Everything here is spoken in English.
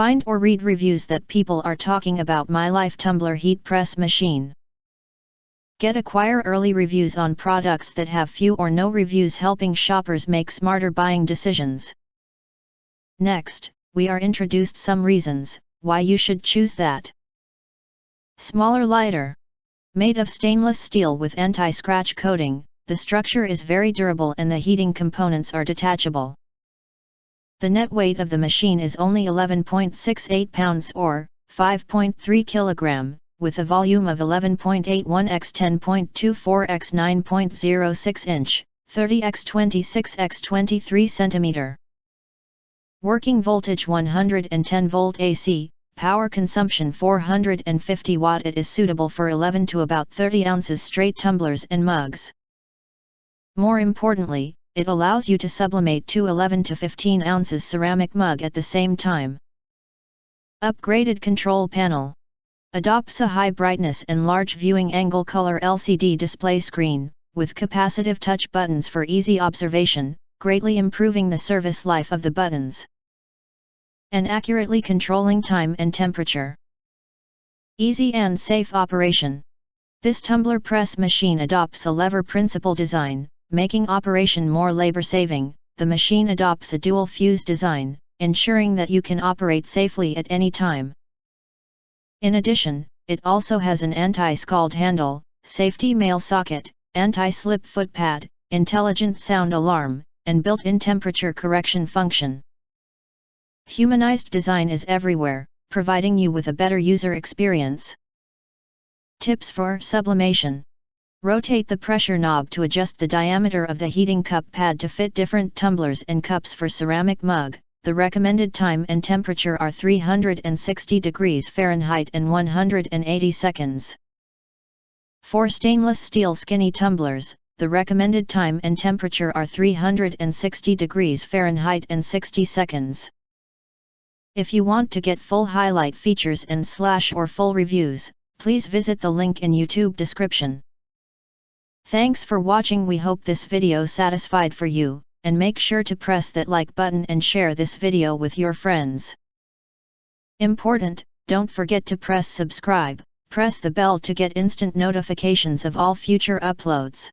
Find or read reviews that people are talking about MYLIFE Tumbler heat press machine. Acquire early reviews on products that have few or no reviews, helping shoppers make smarter buying decisions. Next, we are introduced some reasons why you should choose that. Smaller, lighter. Made of stainless steel with anti-scratch coating, the structure is very durable and the heating components are detachable. The net weight of the machine is only 11.68 pounds or 5.3 kg, with a volume of 11.81 x 10.24 x 9.06 inch, 30 x 26 x 23 cm. Working voltage 110 volt AC, power consumption 450 watt. It is suitable for 11 to about 30 ounces straight tumblers and mugs. More importantly, it allows you to sublimate to 11 to 15 ounces ceramic mug at the same time. Upgraded control panel. Adopts a high brightness and large viewing angle color LCD display screen, with capacitive touch buttons for easy observation, greatly improving the service life of the buttons. And accurately controlling time and temperature. Easy and safe operation. This tumbler press machine adopts a lever principle design, making operation more labor-saving. The machine adopts a dual fuse design, ensuring that you can operate safely at any time. In addition, it also has an anti-scald handle, safety male socket, anti-slip foot pad, intelligent sound alarm, and built-in temperature correction function. Humanized design is everywhere, providing you with a better user experience. Tips for sublimation. Rotate the pressure knob to adjust the diameter of the heating cup pad to fit different tumblers and cups for ceramic mug. The recommended time and temperature are 360 degrees Fahrenheit and 180 seconds. For stainless steel skinny tumblers, the recommended time and temperature are 360 degrees Fahrenheit and 60 seconds. If you want to get full highlight features and or full reviews, please visit the link in YouTube description. Thanks for watching. We hope this video satisfied for you, and make sure to press that like button and share this video with your friends. Important, don't forget to press subscribe, press the bell to get instant notifications of all future uploads.